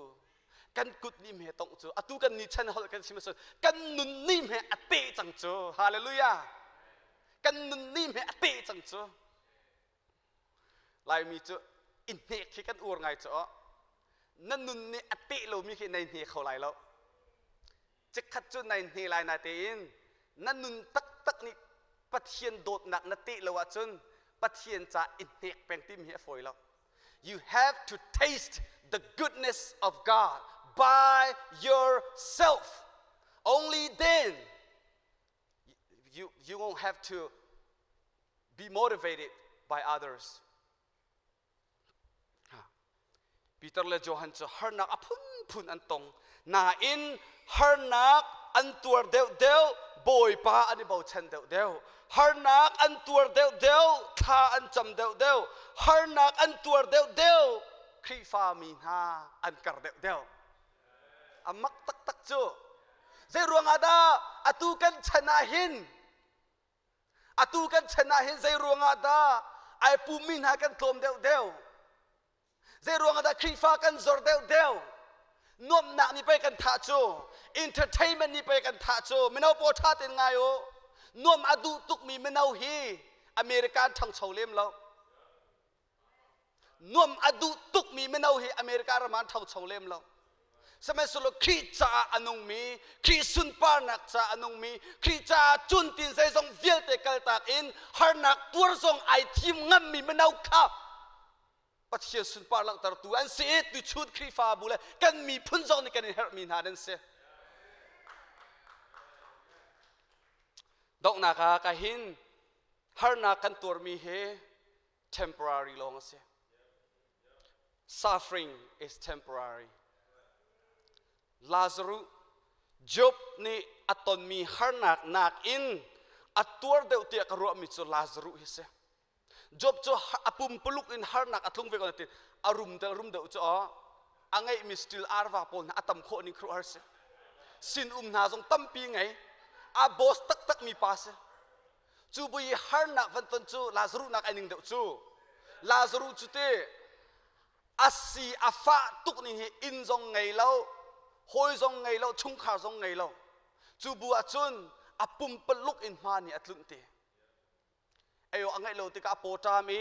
กันกุดนี่เมตงจูอาตูกันนี่ฉันเขากันชิมสุดกันนุนนี่เมอเตจังจูฮาเลลูยากันนุนนี่เมอเตจังจูลายมีจูอินเนกที่กันอวดไงจูนั่นนุนนี่อเตเรามีแค่ในเนเขาไหลแล้วจะขัดจูในเนลายนาเตอินนั่นนุนตักนี่ปะเทียนโดดหนักนาเตเราว่าจนปะเทียนจะอินเนกแปลงที่มีฝอยแล้ว You have to taste the goodness of God by yourself. Only then you won't have to be motivated by others. Peter le Johan cho harnak apun antong na in harnak antur deu boy pa ani bau chen deu harnak antur deu tha an cham deu harnak antur deu kri fa min ha an kar deu amak tak chu zai ruang ada atu kan chanahin zai ruang ada ai pu min ha kan tlom deu zai ruang ada kri fa kan zor deu nom nak ni pe kan tha chu entertainment ni pe kan tha chu menau po tha ten ngai o nom adu tuk mi menau hi American thang chau lem lo นวมอดุตุกมีไม่เอาให้อเมริการามันเท่าชงเล่มเราสมัยสุดครีจ้าอนุมีครีสุนปานักจ้าอนุมีครีจ้าจุนตินใส่ทรงเวียลเตกัลตากอินฮาร์นักตัวทรงไอทีมงั้มมีไม่เอาข้าปัจเจียสุนปาลักตระตัวอันเสียตุชุดครีฟาบุเลกันมีพุ่นทรงในกันเฮร์มินฮาดันเสียดอกนักกะหินฮาร์นักกันตัวมีเฮ temporary ลงเสีย suffering is temporary Lazarus Job ni aton mi harnak nak in atur deu tia karu mi cho Lazarus hise Job cho apum peluk in harnak atlung ve konatin arum deu cho angai mi still arwa pon atam kho ni kru arse sin na jong tampi ngai a boss tak mi pase chu bui harnak van ton chu Lazarus nak aning deu chu Lazarus chu te asi afa tuk ni in jong ngai lau hoi zong ngay lo chung khar zong ngay lo chu bua chun apum peluk in mani atlung te ayo angai lo te ka apota mi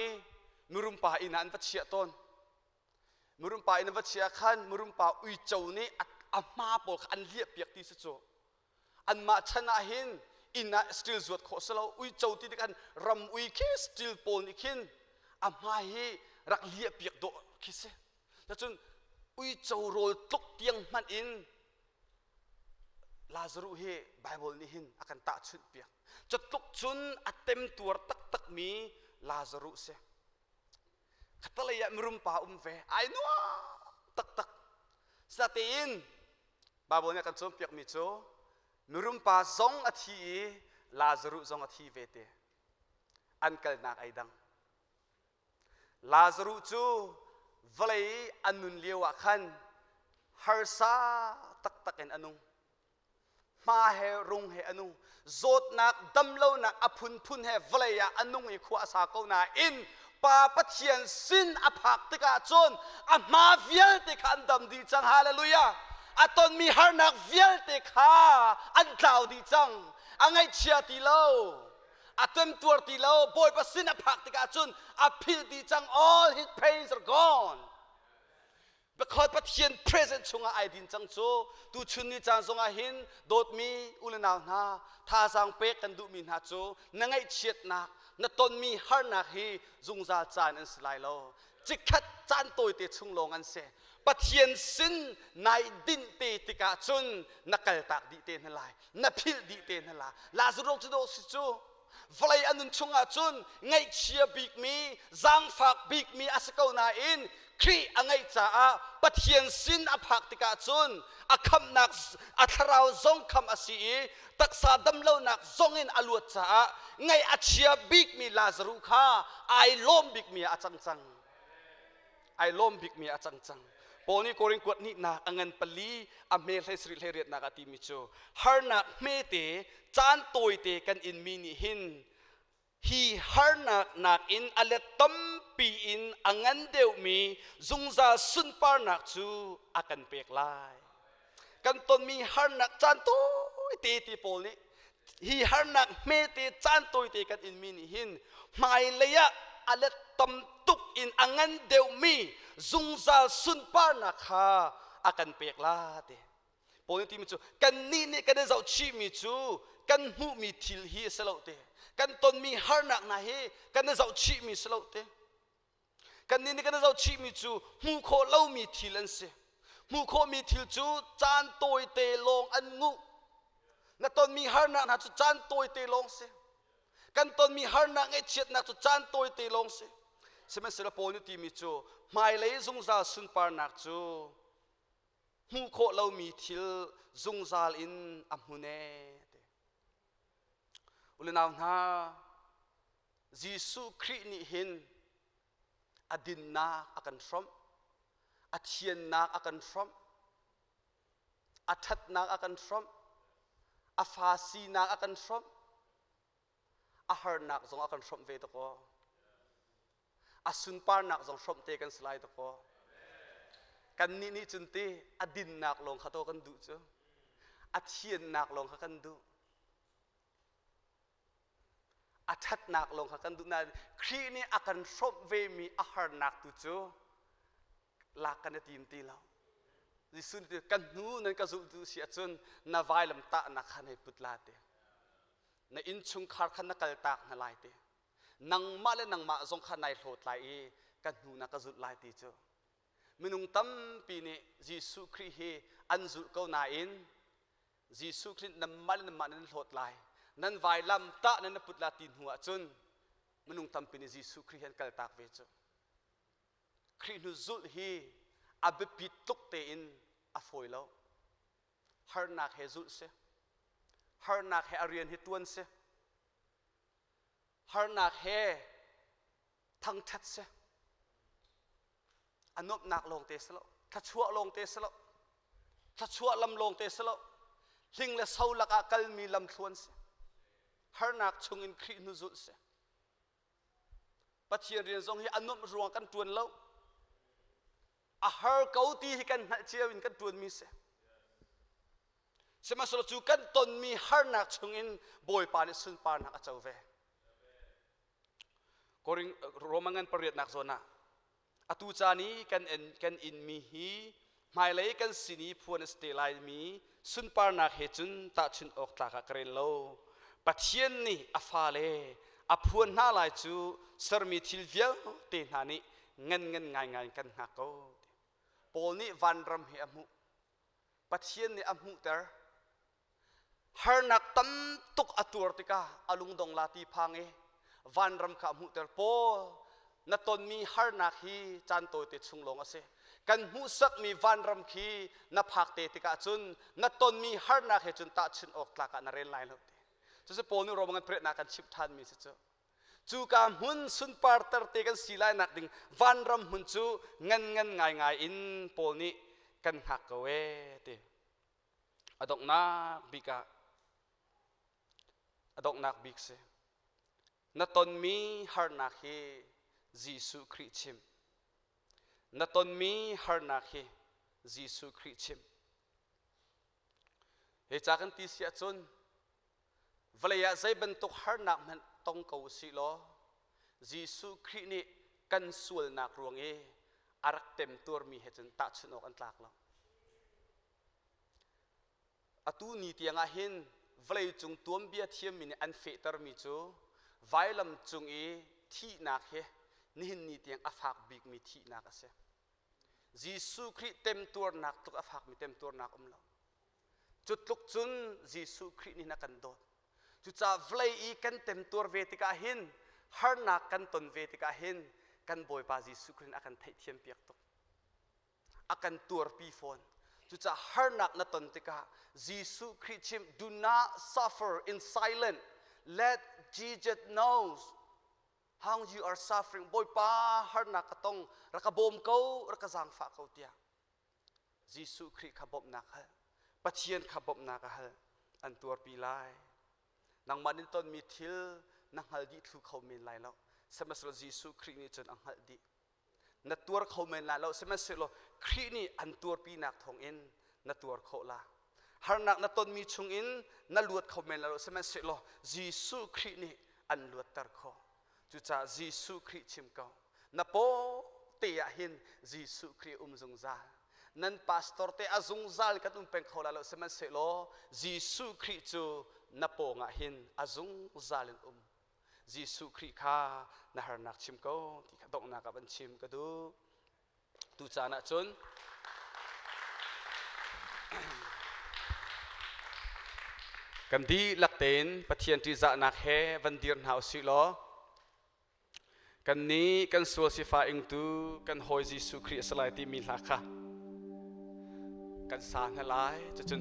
murumpa inan vachia ton murumpa inan vachia khan murumpa ui chau ni ama pol an liep piak ti se cho an ma chana hin ina still zuat kho selo ui chau ti kan ram ui ke still pol ni khin ama hi rak liep piak do kise ta chun ui chau rol tluk tiang man in Lazarus he Bible ni hin akan ta chut piak cho tluk chun atem tuar tak mi Lazarus se khatalaya mrum pa ve ai no tak satin Bible ni akan chum piak mi cho mrum pa zong athi Lazarus zong athi vete ankal nak aidang Lazarus chu valai anun lewa khan harsa tak anung ma he rung he anung zot nak damlo na aphun he valai ya anung I khwa sa ko na in pa pathian sin aphak tika chon ama vial te khan dam di chang hallelujah aton mi har nak vial te kha an tlau di chang angai chia ti lo atem tuar ti lo boy pasin aphak tika chun apil di chang all his pains are gone because pathian present chunga ai din chang cho tu chun ni chang zonga hin dot mi ulanaw na tha sang pe kan du min ha cho nangai chiat nak na ton mi har nak hi zungza chan an slai lo chikhat chan toi te chunglong an se pathian sin nai din te tika chun nakal tak di te na lai na phil di te na la Lazarus chu do si chu valai anun chunga chun ngai chia big mi zang fak big mi asako na in kri angai cha a pathian sin aphak tika chun akham nak atharau zong kham asi taksa damlo nak zongin aluat cha a ngai achia big mi Lazarus kha ai lom big mi achang chang ai lom big mi achang chang poni koring kwat ni na angan pali amel hai sri leriat na ati mi cho har na me te chan toi te kan in mi ni hin hi har nak in alet tam pi in angan deu mi zungza sun par nak chu akan pek lai kan ton mi har nak chan toi te ti pol ni hi har nak me te chan toi te kan in mi ni hin mai leya alet tam tuk in angan deu mi zungza sun par nak ha akan pek la te pol ni ti mi chu kan ni kan zau chi mi chu kan hu mi thil hi selo te kan ton mi har nak na he kan zau chi mi selo te kan ni kan zau chi mi chu mu kho lo mi thil an se mu kho mi thil chu chan toi te long an ngu na ton mi har nak na chu chan toi te long se kan ton mi har nak nge chet na chu chan toi te long se semen sela pol ni ti mi chu mai lei zung za sun par nak chu mu kho lo mi thil zung zal in amune ulenaw na Jisu Kri ni hin adin na akan from athian na akan from athat na akan from afasi na akan from ahar nak zong akan from ve to ko asun par nak zong from te kan slide to ko kan ni chunti adin nak long khato kan du chu athian nak long kha kan du อาทัดนักลงกันดูนาครีนี่อาการชอบเวมีอาหารนักตุจูลากันตีมตีเราดิสุนที่กันนู้นั่นก็สุดเสียจนนาไวลำตานักขันให้พุทธลาเตในอินชุงคาร์ขันนักกัลตากนาลายเตนังมาเลนังมาทรงขันในโหดลายกันนู้นักก็สุดลายตีจูมินุงตั้มปีนี้ยิสุคริเฮอันสุดก็นาอินยิสุครินังมาเลนังมาในโหดลายนั่นไวลำตานั่นพุทธลาตินหัวจนมินุงตั้มปีนี้ยิสุคริเฮกัลตากเวจูครินุสุดเฮอาเบปิตุกเตอินอาฟอยแล้วฮาร์นักเฮซุเซฮาร์นักเฮอารียนฮิตวนเซฮาร์นักเฮทั้งทัดเซอันนบนักลงเตสแล้วถ้าชั่วลงเตสแล้วถ้าชั่วลำลงเตสแล้วลิงและเสาลักกัลมีลำทวนเซฮาร์นักชงอินครีนุซุเซปัจเจียนเรียนทรงให้อันนบรวงกันจวนแล้วอาหารเกาตีให้กันเชียวินกันตัวมีเสสมาสลจูกันตนมีฮาร์นักชงอินบอยปานิสุนปานักเจ้าเวกอริงโรมังันปริยนักโซนาอตุจานีกันอินมีฮีไม่เลยกันสินีพวนสเตลายมีสุนปานักเฮจุนตาชุนออกตากกระเรนโลปัจเจียนนี่อาฟาเลอาพวนน่าลายจูสรมีทิลเวียเตนานีเงินง่ายกันหักเขาปอลนี่วันรำเหอมุปัจเจียนนี่อมุเตอร์ฮาร์นักตั้มตุกอตัวติกาอลุงดงลาตีพังวันรำขามุเตอร์ปอนัตนมีฮาร์นักฮีจันโตติชุงลงอาเซกันมุสักมีวันรำขีนับพักเตติกาจุนนัตนมีฮาร์นักเฮจุนตาชุนออกตากานาเรนไลน์แล้วจะปอลนี่เราบังกันเปรตนักกันชิบทันมีสิเจ้าจูกามุนสุนปาร์เตอร์เตกันสีลายนักดิ่งวันรำมุนจูเงินง่ายอินปอลนี่กันหักเอาไว้เตอดอกนักบิกาอดอกนักบิกเซนัตนมีฮาร์นักเฮยิสุคริชิมนัตนมีฮาร์นักเฮยิสุคริชิมเฮจากกันตีเสียจนเวลาใจบรรทุกฮาร์นักมันต้องเกาสิโลยิสุครินี่กันส่วนนักรวงอารักเต็มตัวมีเหตุจนตัดชนกอันตรากแล้วอตูนีเตียงอาหินเวลาจุงตัวเบียเทียมมีอันเฟตร์มีจูไวลำจุงที่นักเฮนี่นีเตียงอาฟักบิกมีที่นักเสียยิสุคริเต็มตัวนักตุกอาฟักมีเต็มตัวนักแล้วจุดลุกจุนยิสุครินี่นักกันโดดจุดจะเวลากันเต็มตัวเวติกาหินฮาร์นักกันตนเวติกาหินกันบอยปายิสุครินอากันไทยเทียมเปียกตุกอากันตัวปีฟอนจุดจะฮาร์นักนัตนติกายิสุคริชิม do not suffer in silence let Jesus knows how you are suffering บอยปาฮาร์นักก็ต้องรักบอมเขารักจางฝากเขาเตียยิสุคริขบบนักฮะปัจเจียนขบบนักฮะอันตัวปีไลนังมันนิตนมีทิลนังฮัลดีทุกเขาเมนไลแล้วสมัยเรายิสุครินี่จนอังฮัลดีนัตัวเขาเมนไลแล้วสมัยเราครินี่อันตัวปีนักทองอินนัตัวเขาละฮาร์นักนัตนมีชงอินนัลวดเขาเมนไลแล้วสมัยเรายิสุครินี่อันลวดตร์เขาจุจ่ายิสุคริชิมเขานับโปเตียหินยิสุคริจงซาลนั่นพาสตอร์เตอจงซาลกันเป็นเขาแล้วสมัยเรายิสุคริจูนับโปงะหินอจงซาลินยิสุคริข้านาฮาร์นักชิมเขาที่ขัดตนักกับอันชิมก็ดูตุจานะจนกันดีหลักเต็นปะเทียนที่จะนักเฮวันเดียนหาวสิล้อกันนี้กันสวดสิฟ้าอิงตูกันหอยยิสุคริสลายที่มีหลักค่ะกันสานหลายจะจน